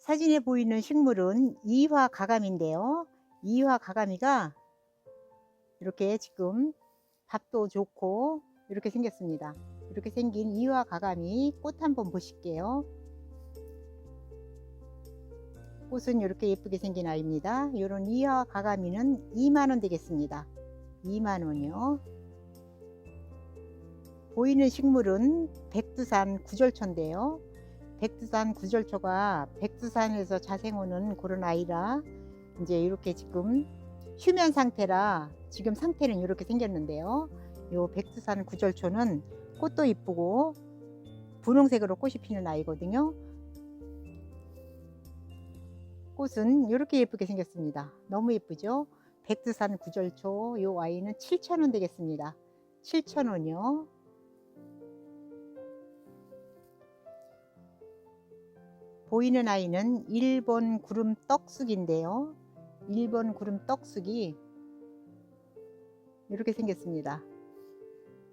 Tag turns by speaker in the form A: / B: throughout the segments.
A: 사진에 보이는 식물은 이화가감인데요. 이화가감이가 이렇게 지금 밥도 좋고 이렇게 생겼습니다. 이렇게 생긴 이화가감이 꽃 한번 보실게요. 꽃은 이렇게 예쁘게 생긴 아이입니다. 이런 이화가감이는 2만원 되겠습니다. 2만원이요. 보이는 식물은 백두산 구절초인데요. 백두산 구절초가 백두산에서 자생오는 그런 아이라 이제 이렇게 지금 휴면 상태라 지금 상태는 이렇게 생겼는데요. 요 백두산 구절초는 꽃도 이쁘고 분홍색으로 꽃이 피는 아이거든요. 꽃은 이렇게 예쁘게 생겼습니다. 너무 예쁘죠? 백두산 구절초 요 아이는 7,000원 되겠습니다. 7,000원이요. 보이는 아이는 일본 구름 떡쑥인데요. 일본 구름 떡쑥이 이렇게 생겼습니다.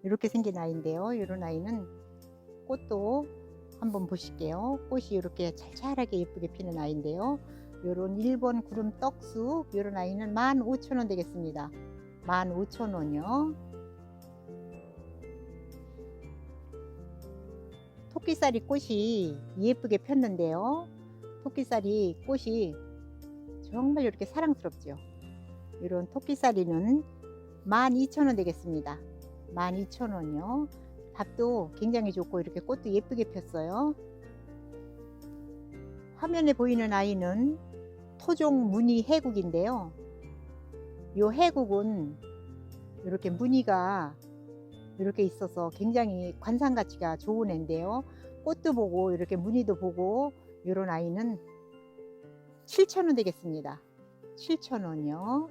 A: 이렇게 생긴 아이인데요. 이런 아이는 꽃도 한번 보실게요. 꽃이 이렇게 찰찰하게 예쁘게 피는 아이인데요. 이런 일본 구름 떡쑥 이런 아이는 15,000원 되겠습니다. 15,000원이요. 토끼살이 꽃이 예쁘게 폈는데요. 토끼살이 꽃이 정말 이렇게 사랑스럽죠. 이런 토끼살이는 12,000원 되겠습니다. 12,000원이요. 밥도 굉장히 좋고 이렇게 꽃도 예쁘게 폈어요. 화면에 보이는 아이는 토종 무늬 해국인데요. 이 해국은 이렇게 무늬가 이렇게 있어서 굉장히 관상 가치가 좋은 애인데요. 꽃도 보고 이렇게 무늬도 보고 이런 아이는 7,000원 되겠습니다. 7,000원이요.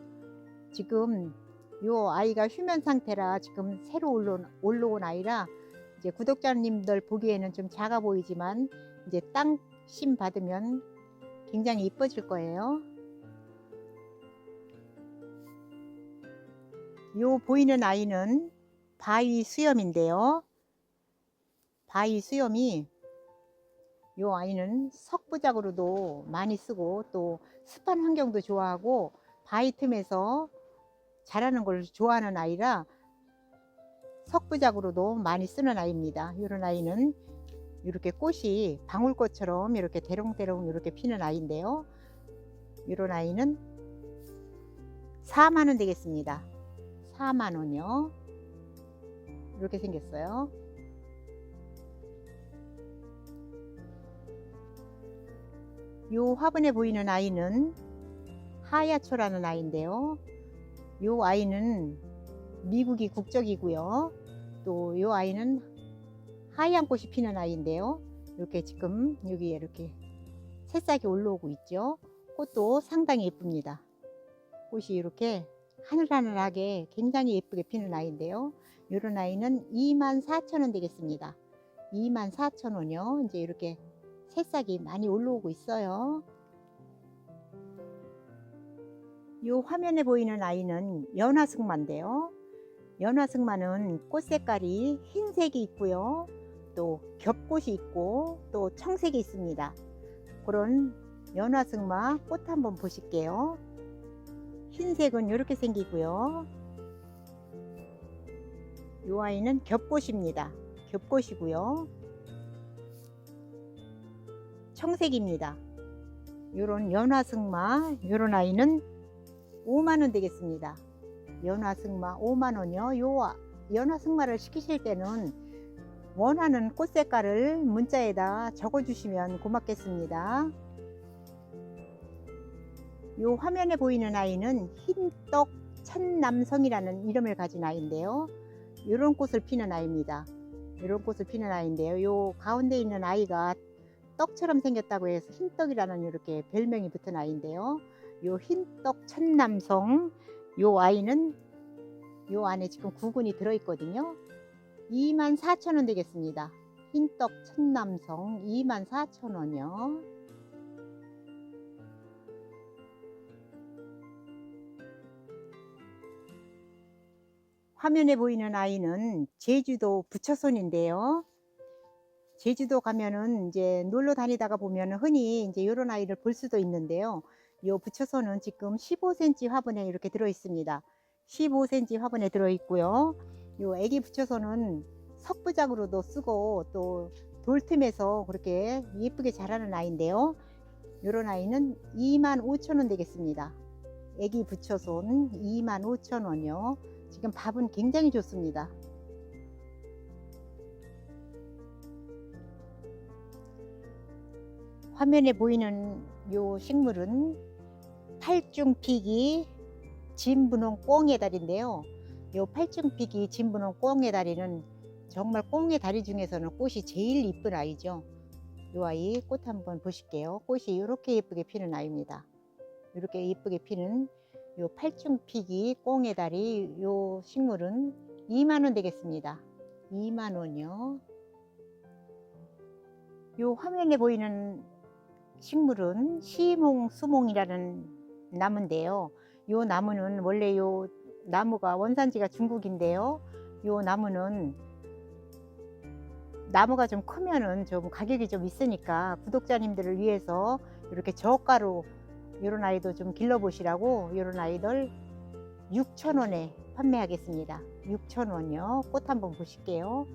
A: 지금 요 아이가 휴면 상태라 지금 새로 올라온 아이라 이제 구독자님들 보기에는 좀 작아 보이지만 이제 땅심 받으면 굉장히 이뻐질 거예요. 요 보이는 아이는 바위 수염인데요. 바위 수염이 요 아이는 석부작으로도 많이 쓰고 또 습한 환경도 좋아하고 바위 틈에서 자라는 걸 좋아하는 아이라 석부작으로도 많이 쓰는 아이입니다. 이런 아이는 이렇게 꽃이 방울꽃처럼 이렇게 대롱대롱 이렇게 피는 아이인데요. 이런 아이는 4만원 되겠습니다. 4만원이요. 이렇게 생겼어요. 요 화분에 보이는 아이는 하야초라는 아이인데요. 요 아이는 미국이 국적이고요. 또 요 아이는 하얀 꽃이 피는 아이인데요. 이렇게 지금 여기에 이렇게 새싹이 올라오고 있죠. 꽃도 상당히 예쁩니다. 꽃이 이렇게 하늘하늘하게 굉장히 예쁘게 피는 아이인데요. 이런 아이는 24,000원 되겠습니다. 24,000원이요. 이제 이렇게 새싹이 많이 올라오고 있어요. 이 화면에 보이는 아이는 연화승마인데요. 연화승마는 꽃 색깔이 흰색이 있고요. 또 겹꽃이 있고 또 청색이 있습니다. 그런 연화승마 꽃 한번 보실게요. 흰색은 이렇게 생기고요. 이 아이는 겹꽃입니다. 겹꽃이고요. 청색입니다. 이런 연화승마 이런 아이는 5만원 되겠습니다. 연화승마 5만원이요. 요 연화승마를 시키실 때는 원하는 꽃 색깔을 문자에다 적어 주시면 고맙겠습니다. 요 화면에 보이는 아이는 흰떡 천남성이라는 이름을 가진 아이인데요. 이런 꽃을 피는 아이입니다. 이런 꽃을 피는 아이인데요. 요 가운데 있는 아이가 떡처럼 생겼다고 해서 흰떡이라는 이렇게 별명이 붙은 아이인데요. 요 흰떡 천남성 요 아이는 요 안에 지금 9근이 들어있거든요. 24,000원 되겠습니다. 흰떡 천남성 24,000원이요. 화면에 보이는 아이는 제주도 부처손인데요. 제주도 가면은 이제 놀러 다니다가 보면은 흔히 이제 요런 아이를 볼 수도 있는데요. 요 부처손은 지금 15cm 화분에 이렇게 들어 있습니다. 15cm 화분에 들어 있고요. 요 애기 부처손은 석부작으로도 쓰고 또 돌틈에서 그렇게 예쁘게 자라는 아이인데요. 요런 아이는 25,000원 되겠습니다. 애기 부처손 25,000원이요. 지금 밥은 굉장히 좋습니다. 화면에 보이는 요 식물은 팔중피기 진분홍 꽁의 다리인데요. 요 팔중피기 진분홍 꽁의 다리는 정말 꽁의 다리 중에서는 꽃이 제일 이쁜 아이죠. 요 아이 꽃 한번 보실게요. 꽃이 이렇게 예쁘게 피는 아이입니다. 이렇게 예쁘게 피는 요 팔중피기 꽁의 다리 요 식물은 2만원 되겠습니다. 2만원이요. 요 화면에 보이는 식물은 시몽수몽이라는 나무인데요. 요 나무는 원래 요 나무가 원산지가 중국인데요. 요 나무는 나무가 좀 크면은 좀 가격이 좀 있으니까 구독자님들을 위해서 이렇게 저가로 이런 아이도 좀 길러보시라고 이런 아이들 6,000원에 판매하겠습니다. 6,000원이요. 꽃 한번 보실게요.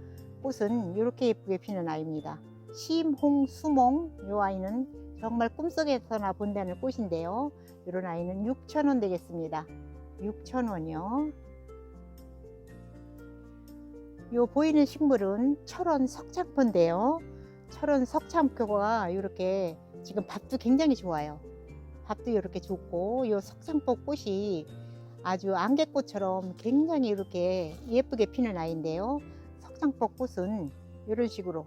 A: 꽃은 이렇게 예쁘게 피는 아이입니다. 심홍수몽 이 아이는 정말 꿈속에서나 본다는 꽃인데요. 이런 아이는 6,000원 되겠습니다. 6,000원이요. 요 보이는 식물은 철원 석창포인데요. 철원 석창포가 이렇게 지금 밥도 굉장히 좋아요. 밥도 이렇게 좋고 요 석창포 꽃이 아주 안개꽃처럼 굉장히 이렇게 예쁘게 피는 아이인데요. 석창포 꽃은 이런 식으로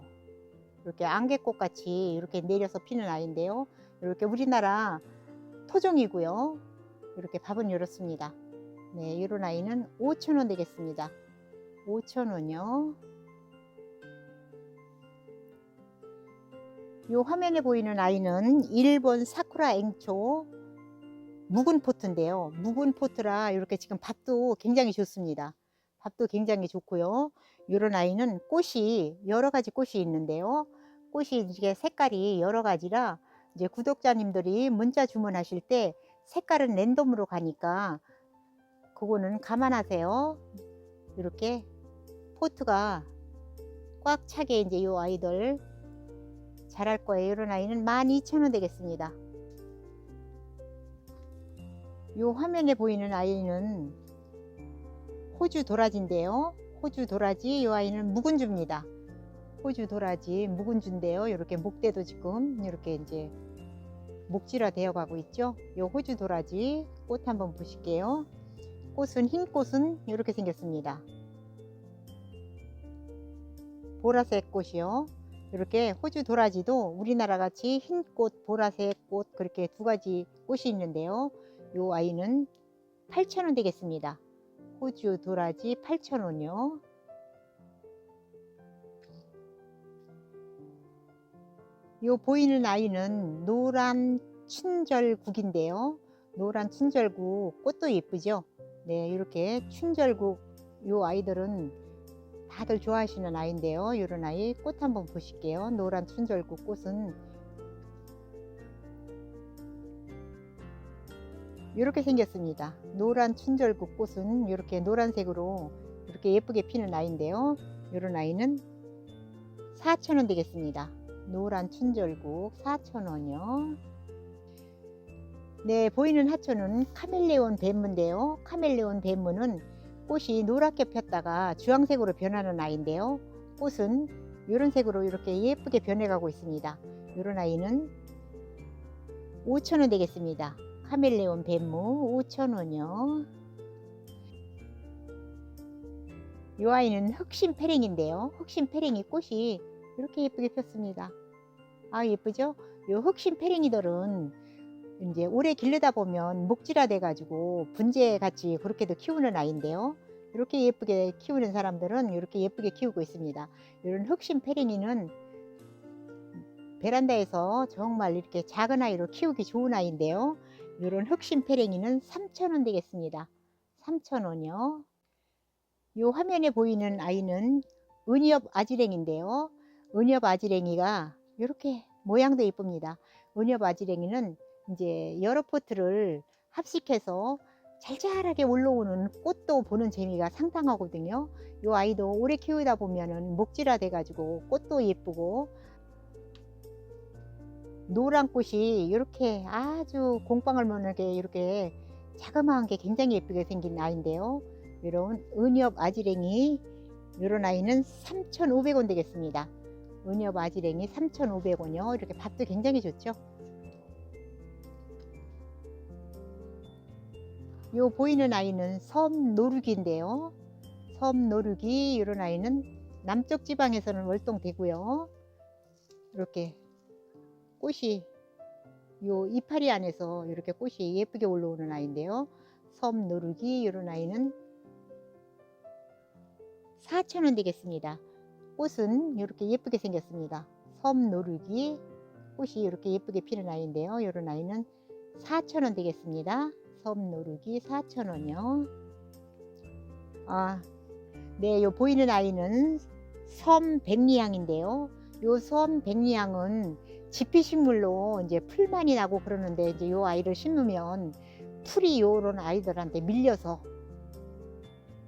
A: 이렇게 안개꽃 같이 이렇게 내려서 피는 아이인데요. 이렇게 우리나라 토종이고요. 이렇게 밥은 이렇습니다. 네, 이런 아이는 5,000원 되겠습니다. 5,000원이요. 요 화면에 보이는 아이는 일본 사쿠라 앵초 묵은 포트인데요. 묵은 포트라 이렇게 지금 밥도 굉장히 좋습니다. 밥도 굉장히 좋고요. 이런 아이는 꽃이 여러 가지 꽃이 있는데요. 꽃이 이게 색깔이 여러 가지라 이제 구독자님들이 문자 주문하실 때 색깔은 랜덤으로 가니까 그거는 감안하세요. 이렇게 포트가 꽉 차게 이제 이 아이들 자랄 거예요. 이런 아이는 12,000원 되겠습니다. 이 화면에 보이는 아이는 호주 도라지인데요. 호주 도라지 이 아이는 묵은주입니다. 호주 도라지 묵은주인데요. 이렇게 목대도 지금 이렇게 이제 목질화 되어 가고 있죠. 이 호주 도라지 꽃 한번 보실게요. 꽃은 흰 꽃은 이렇게 생겼습니다. 보라색 꽃이요. 이렇게 호주 도라지도 우리나라 같이 흰 꽃, 보라색 꽃 그렇게 두 가지 꽃이 있는데요. 이 아이는 8,000원 되겠습니다. 호주 도라지 8,000원이요. 요 보이는 아이는 노란 춘절국인데요. 노란 춘절국 꽃도 예쁘죠. 네, 이렇게 춘절국 요 아이들은 다들 좋아하시는 아이인데요. 이런 아이 꽃 한번 보실게요. 노란 춘절국 꽃은 이렇게 생겼습니다. 노란 춘절국 꽃은 이렇게 노란색으로 이렇게 예쁘게 피는 아이인데요. 이런 아이는 4,000원 되겠습니다. 노란 춘절국 4,000원이요. 네, 보이는 하초는 카멜레온 뱀무인데요. 카멜레온 뱀무는 꽃이 노랗게 폈다가 주황색으로 변하는 아이인데요. 꽃은 이런 색으로 이렇게 예쁘게 변해가고 있습니다. 이런 아이는 5,000원 되겠습니다. 카멜레온 뱀무 5,000원이요. 이 아이는 흑심패랭인데요. 흑심패랭이 꽃이 이렇게 예쁘게 폈습니다. 아, 예쁘죠? 이 흑심패랭이들은 이제 오래 기르다 보면 목질화 돼 가지고 분재 같이 그렇게도 키우는 아이인데요. 이렇게 예쁘게 키우는 사람들은 이렇게 예쁘게 키우고 있습니다. 이런 흑심패랭이는 베란다에서 정말 이렇게 작은 아이로 키우기 좋은 아이인데요. 이런 흑심패랭이는 3,000원 되겠습니다. 3,000원이요. 이 화면에 보이는 아이는 은이엽 아지랭인데요. 은여바지랭이가 이렇게 모양도 예쁩니다. 은여바지랭이는 이제 여러 포트를 합식해서 잘잘하게 올라오는 꽃도 보는 재미가 상당하거든요. 이 아이도 오래 키우다 보면은 목질화 돼 가지고 꽃도 예쁘고, 노란 꽃이 이렇게 아주 공방을 모르게 이렇게 자그마한 게 굉장히 예쁘게 생긴 아이인데요. 이런 은엽 아지랭이, 이런 아이는 3,500원 되겠습니다. 은엽 아지랭이 3,500원이요. 이렇게 밭도 굉장히 좋죠. 요 보이는 아이는 섬노루기인데요. 섬노루기, 이런 아이는 남쪽 지방에서는 월동되고요. 이렇게 꽃이 요 이파리 안에서 이렇게 꽃이 예쁘게 올라오는 아이인데요. 섬노루기, 이런 아이는 4,000원 되겠습니다. 꽃은 이렇게 예쁘게 생겼습니다. 섬노루기, 꽃이 이렇게 예쁘게 피는 아이인데요. 이런 아이는 4,000원 되겠습니다. 섬노루기 4,000원이요. 네, 요 보이는 아이는 섬백리향인데요. 요 섬백리향은 지피식물로 이제 풀 많이 나고 그러는데, 이제 요 아이를 심으면 풀이 요런 아이들한테 밀려서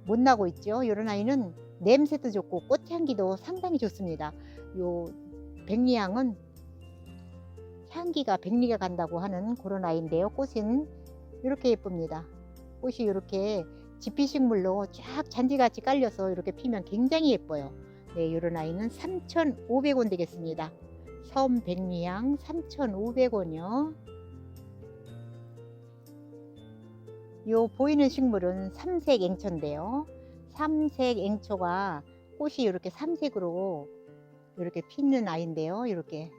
A: 못 나고 있죠. 이런 아이는 냄새도 좋고 꽃향기도 상당히 좋습니다. 요 백리향은 향기가 백리가 간다고 하는 그런 아이인데요. 꽃은 이렇게 예쁩니다. 꽃이 이렇게 지피식물로 쫙 잔디같이 깔려서 이렇게 피면 굉장히 예뻐요. 네, 이런 아이는 3,500원 되겠습니다. 섬백리향 3,500원이요. 요 보이는 식물은 삼색앵초인데요. 삼색앵초가 꽃이 이렇게 삼색으로 이렇게 피는 아이인데요. 이렇게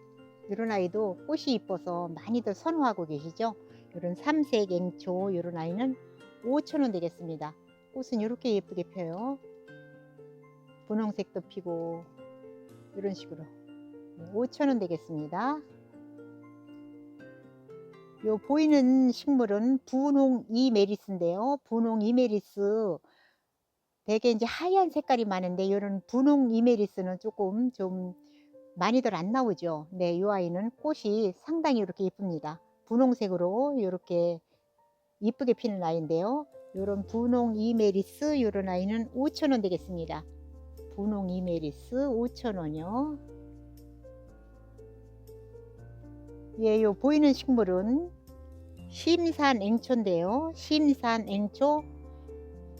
A: 이런 아이도 꽃이 이뻐서 많이들 선호하고 계시죠. 이런 삼색앵초, 이런 아이는 5,000원 되겠습니다. 꽃은 이렇게 예쁘게 펴요. 분홍색도 피고 이런 식으로 5,000원 되겠습니다. 요 보이는 식물은 분홍 이메리스인데요. 분홍 이메리스 되게 이제 하얀 색깔이 많은데, 이런 분홍 이메리스는 조금 좀 많이들 안 나오죠. 네, 이 아이는 꽃이 상당히 이렇게 예쁩니다. 분홍색으로 이렇게 이쁘게 피는 아이인데요. 이런 분홍 이메리스, 이런 아이는 5,000원 되겠습니다. 분홍 이메리스 5,000원이요. 예, 요 보이는 식물은 심산앵초인데요. 심산앵초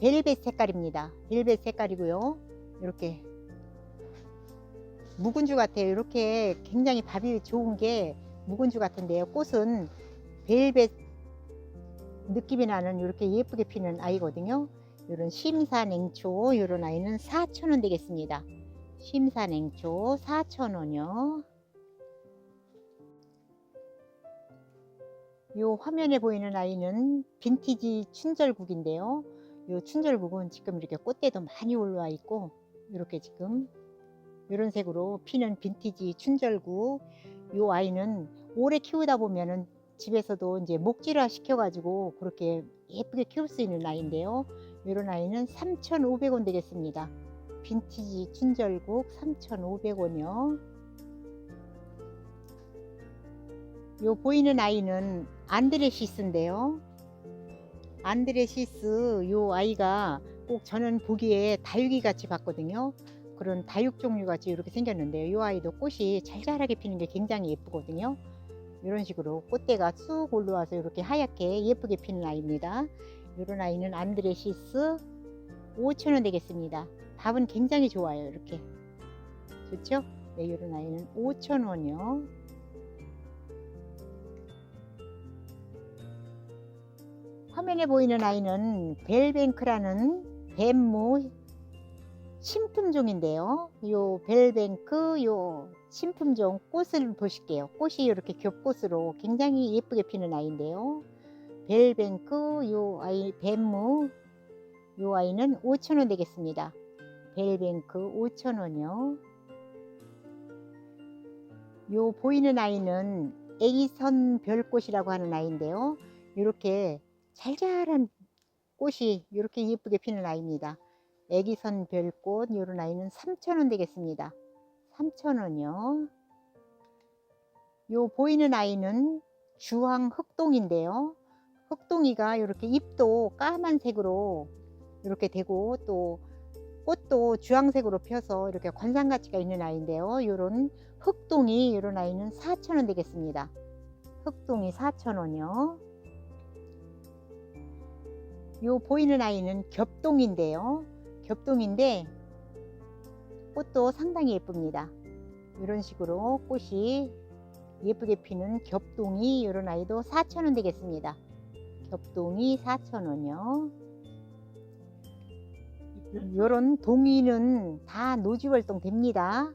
A: 벨벳 색깔입니다. 벨벳 색깔이고요. 이렇게 묵은주 같아요. 이렇게 굉장히 밥이 좋은 게 묵은주 같은데요. 꽃은 벨벳 느낌이 나는 이렇게 예쁘게 피는 아이거든요. 이런 심산앵초, 이런 아이는 4,000원 되겠습니다. 심산앵초 4,000원이요. 요 화면에 보이는 아이는 빈티지 춘절국인데요. 요 춘절국은 지금 이렇게 꽃대도 많이 올라와 있고, 이렇게 지금 이런 색으로 피는 빈티지 춘절국. 요 아이는 오래 키우다 보면은 집에서도 이제 목질화 시켜 가지고 그렇게 예쁘게 키울 수 있는 아이인데요. 이런 아이는 3,500원 되겠습니다. 빈티지 춘절국 3,500원이요. 요 보이는 아이는 안드레시스인데요. 안드레시스, 요 아이가 꼭 저는 보기에 다육이 같이 봤거든요. 그런 다육 종류 같이 이렇게 생겼는데요. 요 아이도 꽃이 잘잘하게 피는 게 굉장히 예쁘거든요. 이런 식으로 꽃대가 쑥 올라와서 이렇게 하얗게 예쁘게 피는 아이입니다. 이런 아이는 안드레시스 5,000원 되겠습니다. 밥은 굉장히 좋아요. 이렇게 좋죠? 네, 이런 아이는 5,000원이요. 화면에 보이는 아이는 벨뱅크라는 뱀무 신품종인데요. 요 벨뱅크, 요 신품종 꽃을 보실게요. 꽃이 이렇게 겹꽃으로 굉장히 예쁘게 피는 아이인데요. 벨뱅크, 요 아이 뱀무, 요 아이는 5,000원 되겠습니다. 벨뱅크 5,000원이요. 요 보이는 아이는 애기선 별꽃이라고 하는 아이인데요. 이렇게 잘잘한 꽃이 이렇게 예쁘게 피는 아이입니다. 애기선 별꽃, 이런 아이는 3,000원 되겠습니다. 3,000원이요. 요 보이는 아이는 주황 흑동인데요. 흑동이가 이렇게 잎도 까만색으로 이렇게 되고 또 꽃도 주황색으로 펴서 이렇게 관상 가치가 있는 아이인데요. 요런 흑동이 요런 아이는 4,000원 되겠습니다. 흑동이 4,000원이요. 요 보이는 아이는 겹동인데요. 겹동인데 꽃도 상당히 예쁩니다. 이런 식으로 꽃이 예쁘게 피는 겹동이 요런 아이도 4,000원 되겠습니다. 겹동이 4,000원이요. 요런 동이는 다 노지활동 됩니다.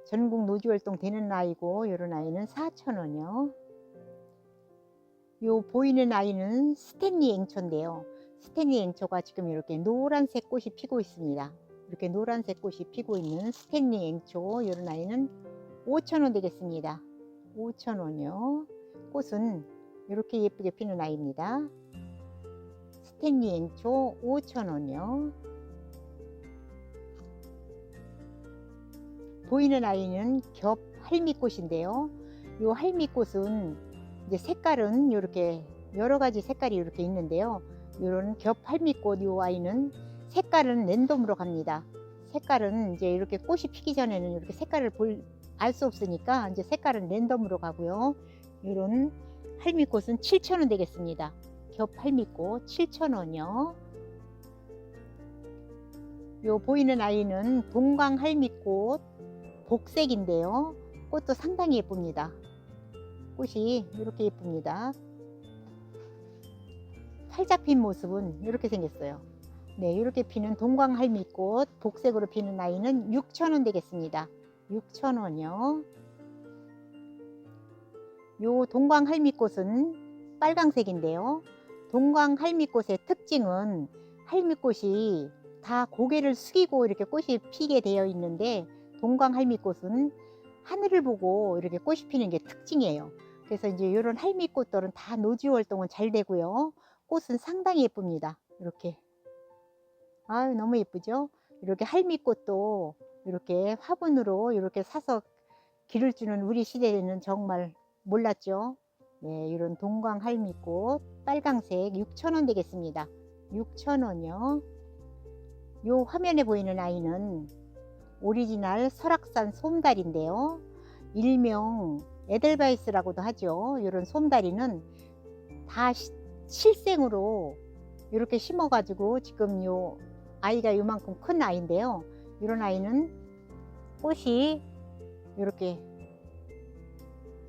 A: 전국 노지활동 되는 아이고 요런 아이는 4,000원이요. 요 보이는 아이는 스탠리 앵초인데요. 스탠리 앵초가 지금 이렇게 노란색 꽃이 피고 있습니다. 이렇게 노란색 꽃이 피고 있는 스탠리 앵초 요런 아이는 5,000원 되겠습니다. 5,000원이요. 꽃은 이렇게 예쁘게 피는 아이입니다. 스탠리 앵초 5,000원이요. 보이는 아이는 겹 할미꽃인데요. 요 할미꽃은 이제 색깔은 이렇게 여러 가지 색깔이 이렇게 있는데요. 이런 겹 할미꽃 요 아이는 색깔은 랜덤으로 갑니다. 색깔은 이제 이렇게 꽃이 피기 전에는 이렇게 색깔을 알 수 없으니까 이제 색깔은 랜덤으로 가고요. 이런 할미꽃은 7,000원 되겠습니다. 겹 할미꽃 7,000원이요. 요 보이는 아이는 동광 할미꽃 복색인데요. 꽃도 상당히 예쁩니다. 꽃이 이렇게 예쁩니다. 활짝 핀 모습은 이렇게 생겼어요. 네, 이렇게 피는 동광 할미꽃 복색으로 피는 아이는 6,000원 되겠습니다. 6,000원이요. 요 동광 할미꽃은 빨강색인데요. 동광 할미꽃의 특징은 할미꽃이 다 고개를 숙이고 이렇게 꽃이 피게 되어 있는데 동광 할미꽃은 하늘을 보고 이렇게 꽃이 피는 게 특징이에요. 그래서 이제 이런 할미꽃들은 다 노지 활동은 잘 되고요. 꽃은 상당히 예쁩니다. 이렇게 아유 너무 예쁘죠? 이렇게 할미꽃도 이렇게 화분으로 이렇게 사서 기를 주는 우리 시대에는 정말 몰랐죠. 네, 이런 동광 할미꽃 빨강색 6,000원 되겠습니다. 6,000원이요. 요 화면에 보이는 아이는 오리지널 설악산 솜다리인데요. 일명 에델바이스라고도 하죠. 이런 솜다리는 다 실생으로 이렇게 심어 가지고 지금 요 아이가 요만큼 큰 아이인데요. 이런 아이는 꽃이 이렇게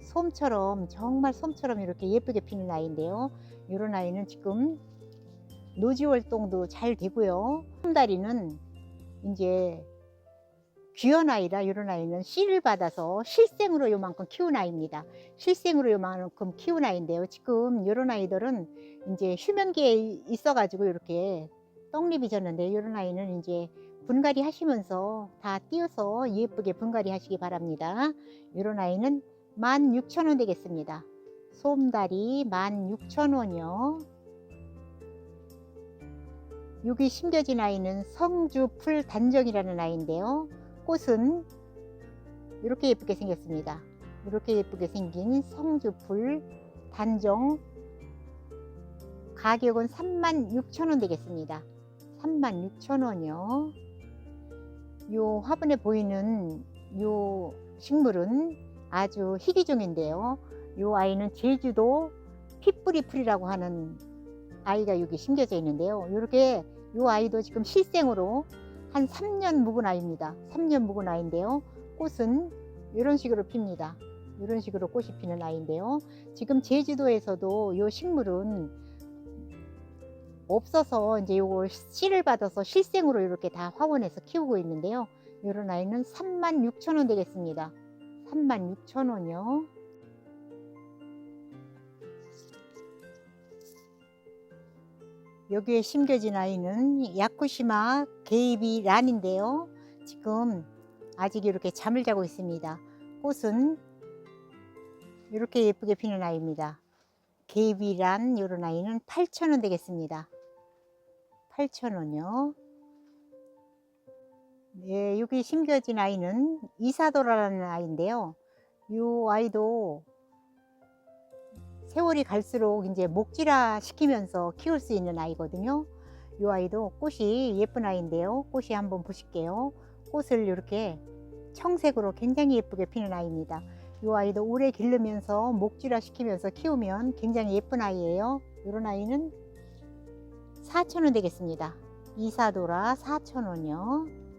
A: 솜처럼 정말 솜처럼 이렇게 예쁘게 피는 아이인데요. 이런 아이는 지금 노지 활동도 잘 되고요. 솜다리는 이제 귀한 아이라 이런 아이는 씨를 받아서 실생으로 요만큼 키운 아이입니다. 실생으로 요만큼 키운 아이인데요. 지금 이런 아이들은 이제 휴면기에 있어 가지고 이렇게 떡잎이 졌는데 이런 아이는 이제 분갈이 하시면서 다 띄어서 예쁘게 분갈이 하시기 바랍니다. 이런 아이는 16,000원 되겠습니다. 솜다리 16,000원이요. 여기 심겨진 아이는 성주풀 단정이라는 아이인데요. 꽃은 이렇게 예쁘게 생겼습니다. 이렇게 예쁘게 생긴 성주풀 단정 가격은 36,000원 되겠습니다. 36,000원이요. 요 화분에 보이는 요 식물은 아주 희귀종인데요. 요 아이는 제주도 핏뿌리풀이라고 하는 아이가 여기 심겨져 있는데요. 이렇게 요 아이도 지금 실생으로 한 3년 묵은 아이입니다. 3년 묵은 아이인데요. 꽃은 이런 식으로 핍니다. 이런 식으로 꽃이 피는 아이인데요. 지금 제주도에서도 이 식물은 없어서 이제 요거 씨를 받아서 실생으로 이렇게 다 화원해서 키우고 있는데요. 이런 아이는 36,000원 되겠습니다. 36,000원이요. 여기에 심겨진 아이는 야쿠시마 게이비 란인데요. 지금 아직 이렇게 잠을 자고 있습니다. 꽃은 이렇게 예쁘게 피는 아이입니다. 게이비 란 이런 아이는 8,000원 되겠습니다. 8,000원이요. 네, 여기 심겨진 아이는 이사도라는 아이인데요. 이 아이도 세월이 갈수록 이제 목질화 시키면서 키울 수 있는 아이거든요. 이 아이도 꽃이 예쁜 아이인데요. 꽃이 한번 보실게요. 꽃을 이렇게 청색으로 굉장히 예쁘게 피는 아이입니다. 이 아이도 오래 기르면서 목질화 시키면서 키우면 굉장히 예쁜 아이예요. 이런 아이는 4,000원 되겠습니다. 이사도라 4,000원이요.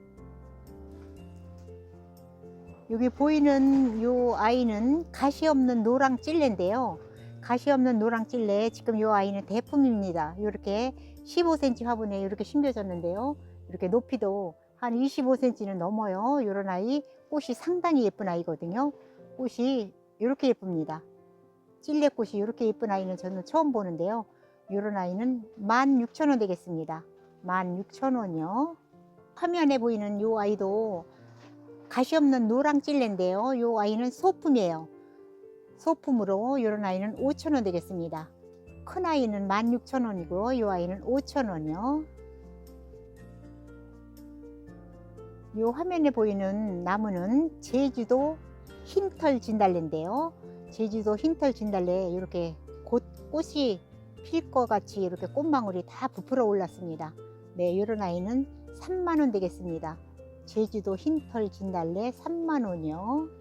A: 여기 보이는 이 아이는 가시 없는 노랑 찔레인데요. 가시 없는 노랑 찔레, 지금 이 아이는 대품입니다. 이렇게 15cm 화분에 이렇게 심겨졌는데요. 이렇게 높이도 한 25cm는 넘어요. 이런 아이, 꽃이 상당히 예쁜 아이거든요. 꽃이 이렇게 예쁩니다. 찔레꽃이 이렇게 예쁜 아이는 저는 처음 보는데요. 이런 아이는 16,000원 되겠습니다. 16,000원이요. 화면에 보이는 이 아이도 가시 없는 노랑 찔레인데요. 이 아이는 소품이에요. 소품으로 이런 아이는 5,000원 되겠습니다. 큰 아이는 16,000원이고 이 아이는 5,000원이요. 이 화면에 보이는 나무는 제주도 흰털 진달래인데요. 제주도 흰털 진달래 이렇게 곧 꽃이 필 것 같이 이렇게 꽃망울이 다 부풀어 올랐습니다. 네, 이런 아이는 3만원 되겠습니다. 제주도 흰털 진달래 3만원이요.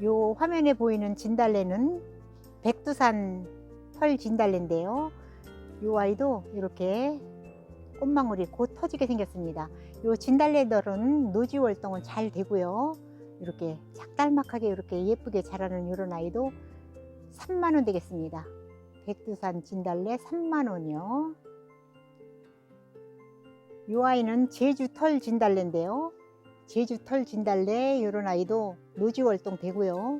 A: 요 화면에 보이는 진달래는 백두산 털 진달래인데요. 요 아이도 이렇게 꽃망울이 곧 터지게 생겼습니다. 요 진달래들은 노지 활동은 잘 되고요. 이렇게 작달막하게 이렇게 예쁘게 자라는 이런 아이도 3만원 되겠습니다. 백두산 진달래 3만원이요. 요 아이는 제주털 진달래인데요. 제주털 진달래 이런 아이도 노지 활동 되고요.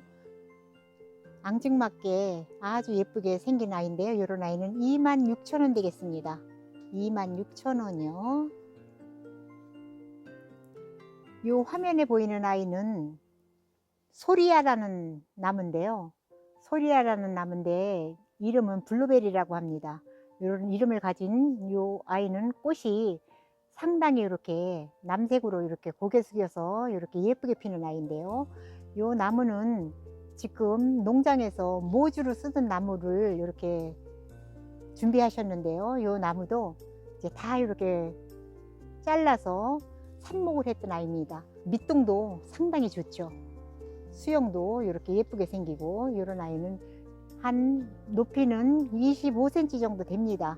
A: 앙증맞게 아주 예쁘게 생긴 아이인데요. 이런 아이는 26,000원 되겠습니다. 26,000원이요. 이 화면에 보이는 아이는 소리아라는 나무인데요. 소리아라는 나무인데 이름은 블루베리라고 합니다. 이런 이름을 가진 이 아이는 꽃이 상당히 이렇게 남색으로 이렇게 고개 숙여서 이렇게 예쁘게 피는 아이인데요. 이 나무는 지금 농장에서 모주로 쓰던 나무를 이렇게 준비하셨는데요. 이 나무도 이제 다 이렇게 잘라서 삽목을 했던 아이입니다. 밑동도 상당히 좋죠. 수영도 이렇게 예쁘게 생기고 이런 아이는 한 높이는 25cm 정도 됩니다.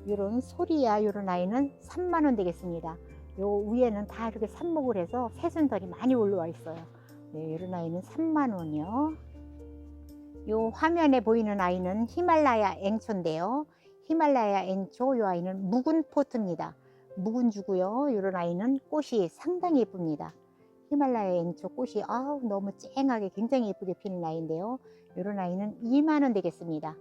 A: 이런 소리야 이런 아이는 3만원 되겠습니다. 요 위에는 다 이렇게 삽목을 해서 새순털이 많이 올라와 있어요. 네, 이런 아이는 3만원이요. 요 화면에 보이는 아이는 히말라야 앵초인데요. 히말라야 앵초 요 아이는 묵은 포트입니다. 묵은 주고요. 이런 아이는 꽃이 상당히 예쁩니다. 히말라야 앵초 꽃이 너무 쨍하게 굉장히 예쁘게 피는 아이인데요. 이런 아이는 2만원 되겠습니다.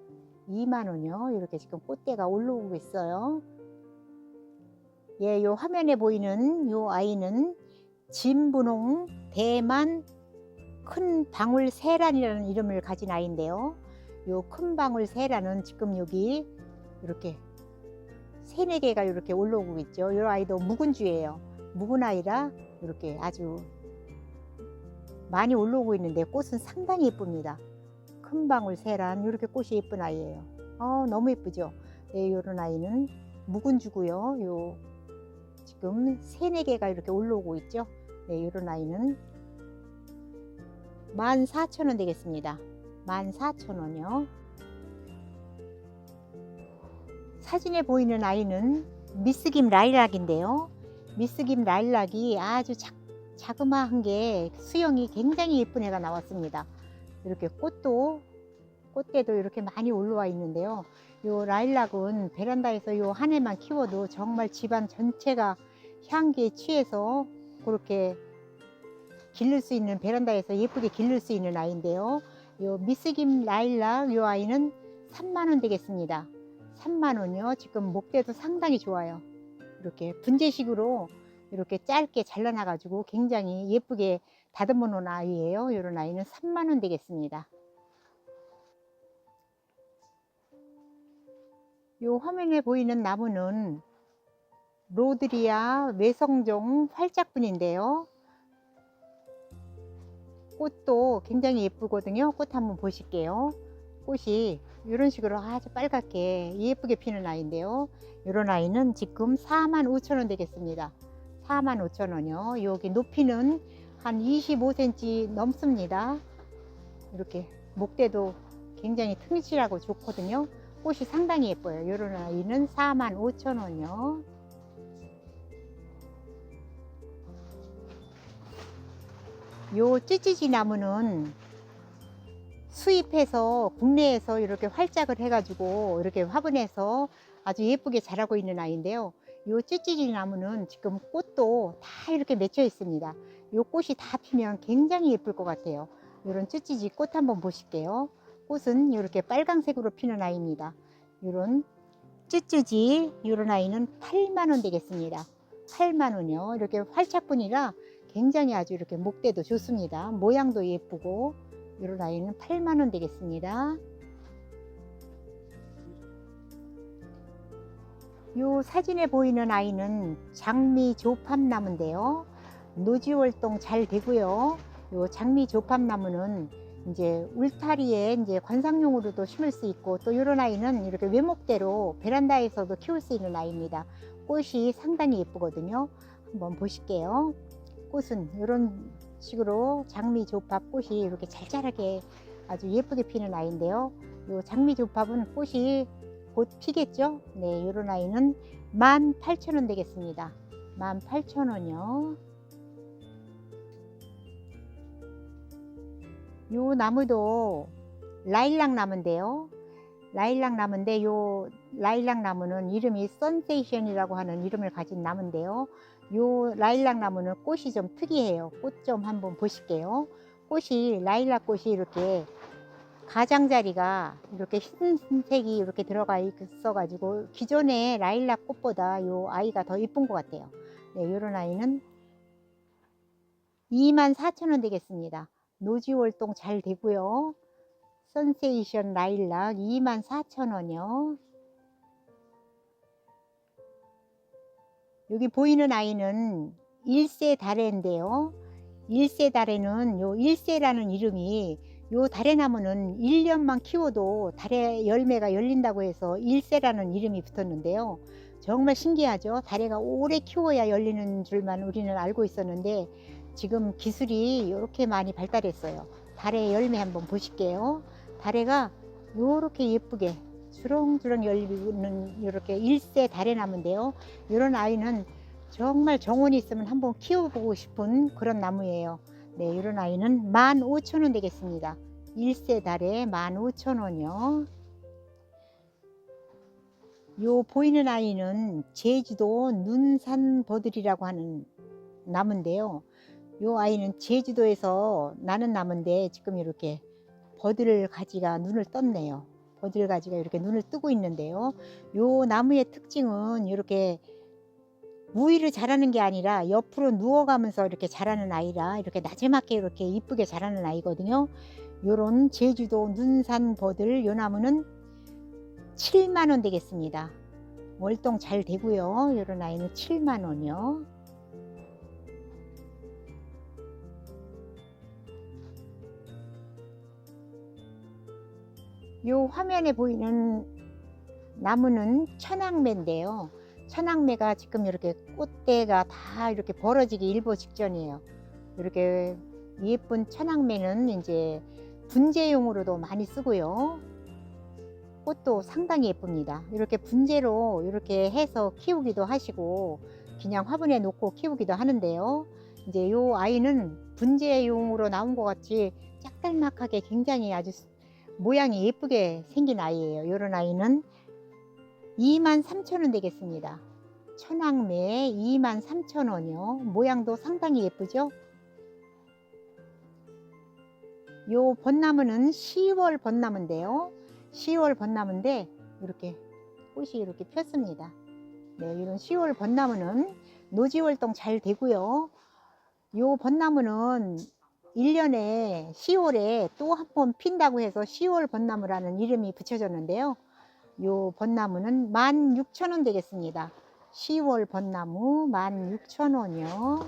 A: 2만원이요. 이렇게 지금 꽃대가 올라오고 있어요. 예, 요 화면에 보이는 요 아이는 진분홍 대만 큰 방울 세란이라는 이름을 가진 아이인데요. 요 큰 방울 세란은 지금 여기 이렇게 3-4개가 이렇게 올라오고 있죠. 이 아이도 묵은주예요. 묵은 아이라 이렇게 아주 많이 올라오고 있는데 꽃은 상당히 예쁩니다. 큰 방울 세란 이렇게 꽃이 예쁜 아이예요. 너무 예쁘죠. 네, 이런 아이는 묵은주고요. 요 지금 3-4개가 이렇게 올라오고 있죠. 네, 이런 아이는 14,000원 되겠습니다. 14,000원이요. 사진에 보이는 아이는 미스김 라일락인데요. 미스김 라일락이 아주 자그마한 게 수영이 굉장히 예쁜 애가 나왔습니다. 이렇게 꽃대도 이렇게 많이 올라와 있는데요. 요 라일락은 베란다에서 요 한 해만 키워도 정말 집안 전체가 향기에 취해서 그렇게 기를 수 있는, 베란다에서 예쁘게 기를 수 있는 아이인데요. 요 미스김 라일락 요 아이는 3만원 되겠습니다. 3만원이요. 지금 목대도 상당히 좋아요. 이렇게 분재식으로 이렇게 짧게 잘라놔 가지고 굉장히 예쁘게 다듬어 놓은 아이예요. 이런 아이는 3만원 되겠습니다. 요 화면에 보이는 나무는 로드리아 외성종 활짝분인데요. 꽃도 굉장히 예쁘거든요. 꽃 한번 보실게요. 꽃이 이런 식으로 아주 빨갛게 예쁘게 피는 아이인데요. 이런 아이는 지금 45,000원 되겠습니다. 45,000원이요. 여기 높이는 한 25cm 넘습니다. 이렇게 목대도 굉장히 튼실하고 좋거든요. 꽃이 상당히 예뻐요. 이런 아이는 45,000원이요. 요 찌찌지 나무는 수입해서 국내에서 이렇게 활짝을 해가지고 이렇게 화분에서 아주 예쁘게 자라고 있는 아이인데요. 요 찌찌지 나무는 지금 꽃도 다 이렇게 맺혀 있습니다. 요 꽃이 다 피면 굉장히 예쁠 것 같아요. 이런 찌찌지 꽃 한번 보실게요. 꽃은 이렇게 빨강색으로 피는 아이입니다. 이런 찌찌지 이런 아이는 8만원 되겠습니다. 8만원이요. 이렇게 활짝분이라 굉장히 아주 이렇게 목대도 좋습니다. 모양도 예쁘고 이런 아이는 8만원 되겠습니다. 요 사진에 보이는 아이는 장미 조팝나무인데요. 노지 활동 잘 되고요. 요 장미 조팝나무는 이제 울타리에 이제 관상용으로도 심을 수 있고, 또 이런 아이는 이렇게 외목대로 베란다에서도 키울 수 있는 아이입니다. 꽃이 상당히 예쁘거든요. 한번 보실게요. 꽃은 이런 식으로 장미 조팝 꽃이 이렇게 잘 자라게 아주 예쁘게 피는 아이인데요. 요 장미 조팝은 꽃이 곧 피겠죠. 네, 이런 아이는 18,000원 되겠습니다. 18,000원이요. 요 나무도 라일락 나무인데요. 라일락 나무인데 요 라일락 나무는 이름이 선세이션이라고 하는 이름을 가진 나무인데요. 요 라일락 나무는 꽃이 좀 특이해요. 꽃 좀 한번 보실게요. 꽃이 라일락 꽃이 이렇게 가장자리가 이렇게 흰색이 이렇게 들어가 있어 가지고 기존의 라일락 꽃보다 요 아이가 더 이쁜 것 같아요. 네, 요런 아이는 24,000원 되겠습니다. 노지 활동 잘 되고요. 선세이션 라일락 24,000원이요. 여기 보이는 아이는 일세 다래인데요. 일세 다래는 요 일세라는 이름이, 요 다래나무는 1년만 키워도 다래 열매가 열린다고 해서 일세라는 이름이 붙었는데요. 정말 신기하죠. 다래가 오래 키워야 열리는 줄만 우리는 알고 있었는데 지금 기술이 이렇게 많이 발달했어요. 다래 열매 한번 보실게요. 다래가 이렇게 예쁘게 주렁주렁 열리는 이렇게 일세 다래나무인데요. 이런 아이는 정말 정원이 있으면 한번 키워보고 싶은 그런 나무예요. 네, 이런 아이는 15,000원 되겠습니다. 일세 다래 15,000원이요. 요 보이는 아이는 제주도 눈산버들이라고 하는 나무인데요. 요 아이는 제주도에서 나는 나무인데 지금 이렇게 버들 가지가 눈을 떴네요. 버들 가지가 이렇게 눈을 뜨고 있는데요. 요 나무의 특징은 이렇게 우위를 자라는 게 아니라 옆으로 누워가면서 이렇게 자라는 아이라 이렇게 나지막하게 이렇게 이쁘게 자라는 아이거든요. 요런 제주도 눈산 버들 요 나무는 7만원 되겠습니다. 월동 잘 되고요. 요런 아이는 7만원이요. 요 화면에 보이는 나무는 천황매인데요. 천황매가 지금 이렇게 꽃대가 다 이렇게 벌어지기 일보 직전이에요. 이렇게 예쁜 천황매는 이제 분재용으로도 많이 쓰고요. 꽃도 상당히 예쁩니다. 이렇게 분재로 이렇게 해서 키우기도 하시고 그냥 화분에 놓고 키우기도 하는데요. 이제 요 아이는 분재용으로 나온 것 같이 짝달막하게 굉장히 아주 모양이 예쁘게 생긴 아이예요. 이런 아이는 23,000원 되겠습니다. 천황매 23,000원이요. 모양도 상당히 예쁘죠. 요 벚나무는 10월 벚나무인데요. 10월 벚나무인데 이렇게 꽃이 이렇게 폈습니다. 네, 이런 10월 벚나무는 노지 활동 잘 되고요. 요 벚나무는 1년에 10월에 또 한 번 핀다고 해서 10월 벚나무라는 이름이 붙여졌는데요. 요 벚나무는 16,000원 되겠습니다. 10월 벚나무 16,000원이요.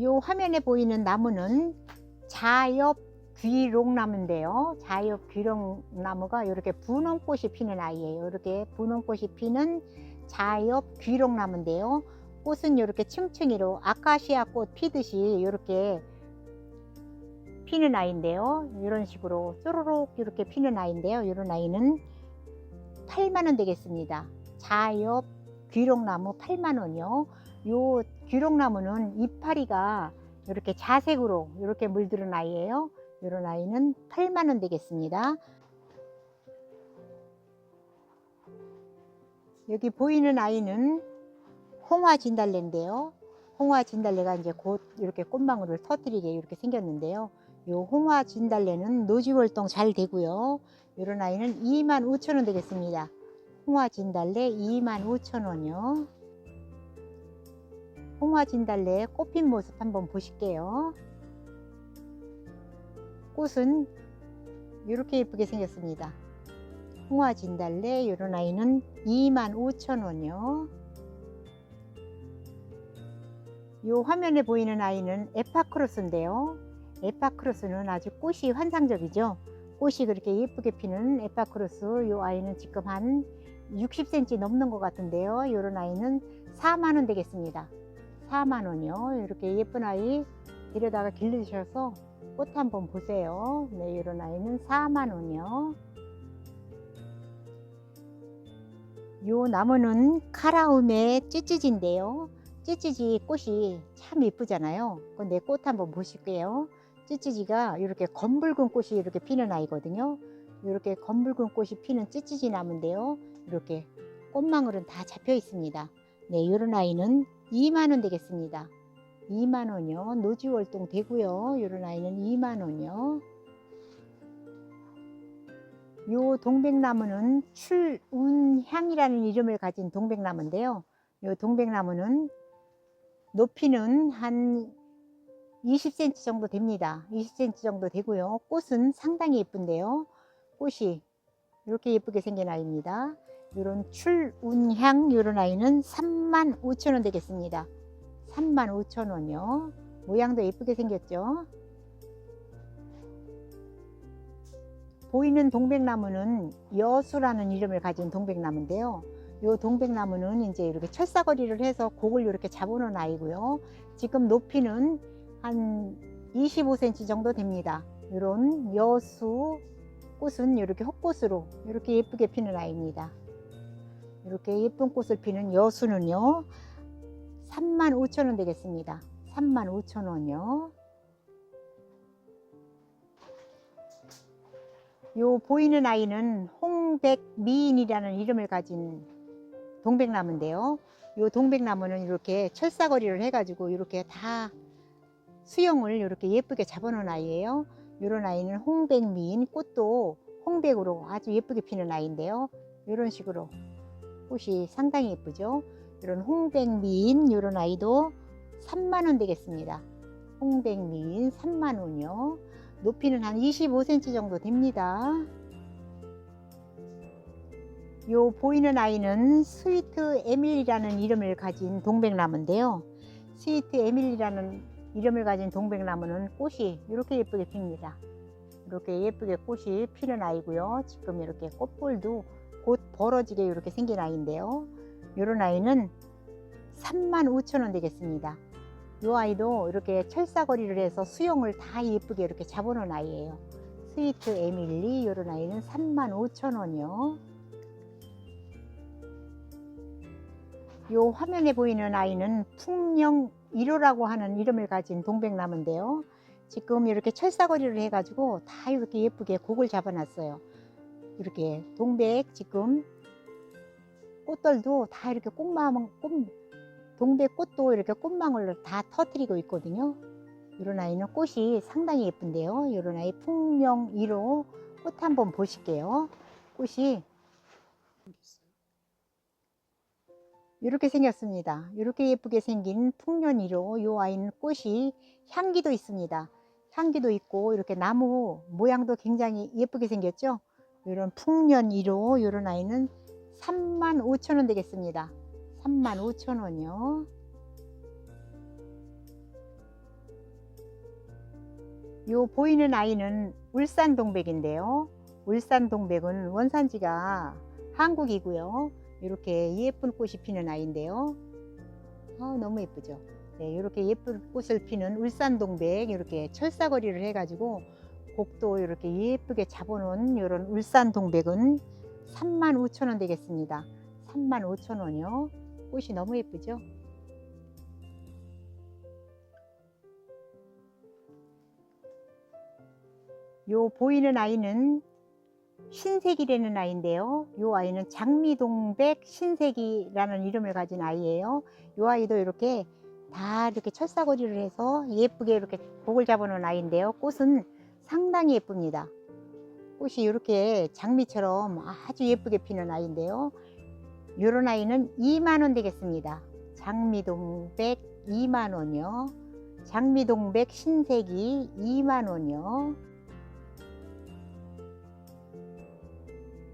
A: 요 화면에 보이는 나무는 자엽 귀롱나무인데요. 자엽 귀롱나무가 이렇게 분홍꽃이 피는 아이예요. 이렇게 분홍꽃이 피는 자엽 귀롱나무인데요. 꽃은 이렇게 층층이로 아카시아 꽃 피듯이 이렇게 피는 아이인데요. 이런 식으로 쪼로록 이렇게 피는 아이인데요. 이런 아이는 8만 원 되겠습니다. 자엽 귀롱나무 8만 원이요. 요 귀롱나무는 이파리가 이렇게 자색으로 이렇게 물들은 아이예요. 이런 아이는 8만 원 되겠습니다. 여기 보이는 아이는 홍화진달래인데요. 홍화진달래가 이제 곧 이렇게 꽃망울을 터뜨리게 이렇게 생겼는데요. 요 홍화진달래는 노지활동 잘 되고요. 이런 아이는 25,000원 되겠습니다. 홍화진달래 25,000원이요. 홍화진달래 꽃핀 모습 한번 보실게요. 꽃은 이렇게 예쁘게 생겼습니다. 홍화진달래 이런 아이는 25,000원이요. 요 화면에 보이는 아이는 에파크로스인데요. 에파크로스는 아주 꽃이 환상적이죠. 꽃이 그렇게 예쁘게 피는 에파크로스. 요 아이는 지금 한 60cm 넘는 것 같은데요. 이런 아이는 4만 원 되겠습니다. 4만 원이요. 이렇게 예쁜 아이 데려다가 길러주셔서 꽃 한번 보세요. 네, 이런 아이는 4만 원이요. 요 나무는 카라움의 찌찌지인데요. 찌찌지 꽃이 참 예쁘잖아요. 근데 꽃 한번 보실게요. 찌찌지가 이렇게 검붉은 꽃이 이렇게 피는 아이거든요. 이렇게 검붉은 꽃이 피는 찌찌지 나무인데요. 이렇게 꽃망울은 다 잡혀 있습니다. 네, 이런 아이는 2만 원 되겠습니다. 2만 원이요. 노지월동 되고요. 이런 아이는 2만 원이요. 요 동백나무는 출운향이라는 이름을 가진 동백나무인데요. 요 동백나무는 높이는 한 20cm 정도 됩니다. 20cm 정도 되고요. 꽃은 상당히 예쁜데요. 꽃이 이렇게 예쁘게 생긴 아이입니다. 이런 출운향 이런 아이는 35,000원 되겠습니다. 35,000원이요. 모양도 예쁘게 생겼죠. 보이는 동백나무는 여수라는 이름을 가진 동백나무인데요. 이 동백나무는 이제 이렇게 철사거리를 해서 곡을 이렇게 잡아놓은 아이고요. 지금 높이는 한 25cm 정도 됩니다. 이런 여수 꽃은 이렇게 헛꽃으로 이렇게 예쁘게 피는 아이입니다. 이렇게 예쁜 꽃을 피는 여수는요 35,000원 되겠습니다. 35,000원이요. 요 보이는 아이는 홍백미인이라는 이름을 가진 동백나무인데요. 요 동백나무는 이렇게 철사거리를 해가지고 이렇게 다 수영을 이렇게 예쁘게 잡아놓은 아이예요. 이런 아이는 홍백미인, 꽃도 홍백으로 아주 예쁘게 피는 아이인데요. 이런 식으로 꽃이 상당히 예쁘죠. 이런 홍백미인 이런 아이도 3만 원 되겠습니다. 홍백미인 3만 원이요. 높이는 한 25cm 정도 됩니다. 요 보이는 아이는 스위트 에밀리라는 이름을 가진 동백나무인데요. 스위트 에밀리라는 이름을 가진 동백나무는 꽃이 이렇게 예쁘게 핍니다. 이렇게 예쁘게 꽃이 피는 아이고요. 지금 이렇게 꽃볼도 곧 벌어지게 이렇게 생긴 아이인데요. 이런 아이는 35,000원 되겠습니다. 이 아이도 이렇게 철사거리를 해서 수영을 다 예쁘게 이렇게 잡아놓은 아이예요. 스위트 에밀리 이런 아이는 35,000원이요. 이 화면에 보이는 아이는 풍령 1호라고 하는 이름을 가진 동백나무인데요. 지금 이렇게 철사거리를 해가지고 다 이렇게 예쁘게 곡을 잡아놨어요. 이렇게 동백 지금 꽃들도 다 이렇게 동백꽃도 이렇게 꽃망울을 다 터뜨리고 있거든요. 이런 아이는 꽃이 상당히 예쁜데요. 이런 아이 풍령 1호 꽃 한번 보실게요. 꽃이 이렇게 생겼습니다. 이렇게 예쁘게 생긴 풍년 1호 이 아이는 꽃이 향기도 있습니다. 향기도 있고 이렇게 나무 모양도 굉장히 예쁘게 생겼죠. 이런 풍년 1호 이런 아이는 35,000원 되겠습니다. 35,000원이요. 요 보이는 아이는 울산 동백인데요. 울산 동백은 원산지가 한국이고요. 이렇게 예쁜 꽃이 피는 아이인데요. 너무 예쁘죠. 네, 이렇게 예쁜 꽃을 피는 울산 동백, 이렇게 철사거리를 해가지고 곡도 이렇게 예쁘게 잡아놓은 이런 울산 동백은 35,000원 되겠습니다. 35,000원이요. 꽃이 너무 예쁘죠. 요 보이는 아이는 신세기라는 아이인데요. 요 아이는 장미동백 신세기라는 이름을 가진 아이예요. 요 아이도 이렇게 다 이렇게 철사거리를 해서 예쁘게 이렇게 곡을 잡아놓은 아이인데요. 꽃은 상당히 예쁩니다. 꽃이 이렇게 장미처럼 아주 예쁘게 피는 아이인데요. 요런 아이는 2만원 되겠습니다. 장미동백 2만원이요. 장미동백 신세기 2만원이요.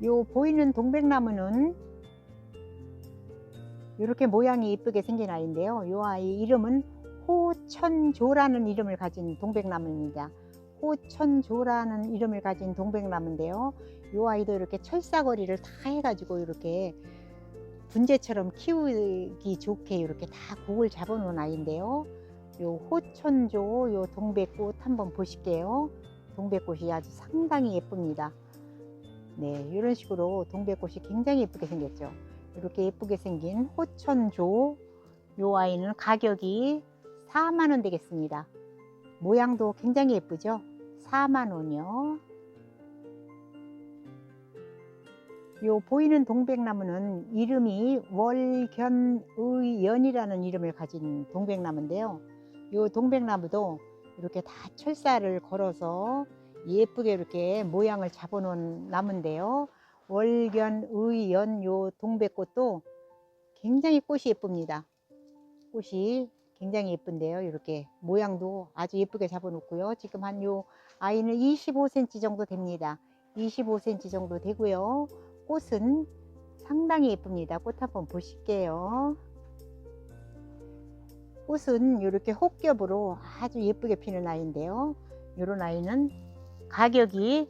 A: 요 보이는 동백나무는 이렇게 모양이 예쁘게 생긴 아이인데요. 요 아이 이름은 호천조라는 이름을 가진 동백나무입니다. 호천조라는 이름을 가진 동백나무인데요. 요 아이도 이렇게 철사거리를 다 해가지고 이렇게 분재처럼 키우기 좋게 이렇게 다 곡을 잡아 놓은 아이인데요. 요 호천조 요 동백꽃 한번 보실게요. 동백꽃이 아주 상당히 예쁩니다. 네, 이런 식으로 동백꽃이 굉장히 예쁘게 생겼죠. 이렇게 예쁘게 생긴 호천조 요 아이는 가격이 4만원 되겠습니다. 모양도 굉장히 예쁘죠. 4만원이요. 요 보이는 동백나무는 이름이 월견의연이라는 이름을 가진 동백나무인데요. 요 동백나무도 이렇게 다 철사를 걸어서 예쁘게 이렇게 모양을 잡아 놓은 나무인데요. 월견의연 요 동백꽃도 굉장히 꽃이 예쁩니다. 꽃이 굉장히 예쁜데요. 이렇게 모양도 아주 예쁘게 잡아 놓고요. 지금 한 요 아이는 25cm 정도 됩니다. 25cm 정도 되고요. 꽃은 상당히 예쁩니다. 꽃 한번 보실게요. 꽃은 이렇게 혹겹으로 아주 예쁘게 피는 아이인데요. 이런 아이는 가격이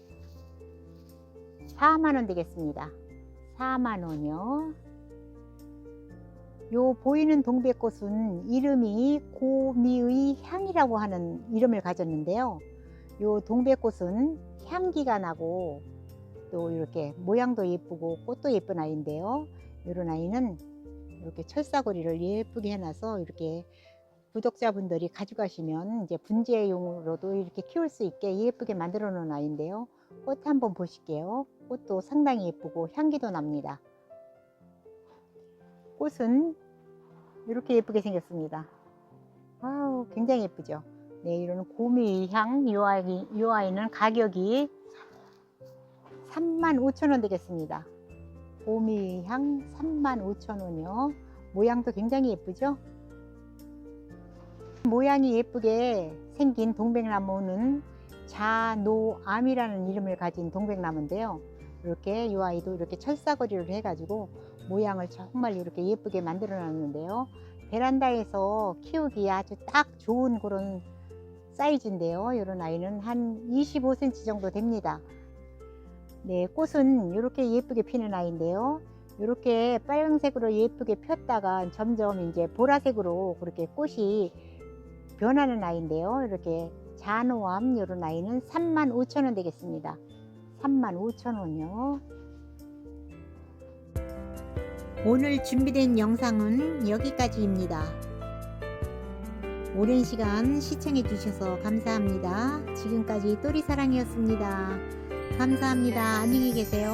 A: 4만원 되겠습니다. 4만원이요. 요 보이는 동백꽃은 이름이 고미의 향이라고 하는 이름을 가졌는데요. 요 동백꽃은 향기가 나고 또 이렇게 모양도 예쁘고 꽃도 예쁜 아이인데요. 이런 아이는 이렇게 철사거리를 예쁘게 해놔서 이렇게 구독자분들이 가져가시면 이제 분재용으로도 이렇게 키울 수 있게 예쁘게 만들어 놓은 아이인데요. 꽃 한번 보실게요. 꽃도 상당히 예쁘고 향기도 납니다. 꽃은 이렇게 예쁘게 생겼습니다. 아우, 굉장히 예쁘죠. 네, 이런 고미향 요 아이는 가격이 35,000원 되겠습니다. 고미향 35,000원이요. 모양도 굉장히 예쁘죠. 모양이 예쁘게 생긴 동백나무는 자노암이라는 이름을 가진 동백나무인데요. 이렇게 이 아이도 이렇게 철사거리를 해가지고 모양을 정말 이렇게 예쁘게 만들어 놨는데요. 베란다에서 키우기 아주 딱 좋은 그런 사이즈인데요. 이런 아이는 한 25cm 정도 됩니다. 네, 꽃은 이렇게 예쁘게 피는 아이인데요. 이렇게 빨간색으로 예쁘게 폈다가 점점 이제 보라색으로 그렇게 꽃이 변하는 아이인데요. 이렇게 자노암 이런 아이는 35,000원 되겠습니다. 35,000원이요. 오늘 준비된 영상은 여기까지입니다. 오랜 시간 시청해 주셔서 감사합니다. 지금까지 또리사랑이었습니다. 감사합니다. 안녕히 계세요.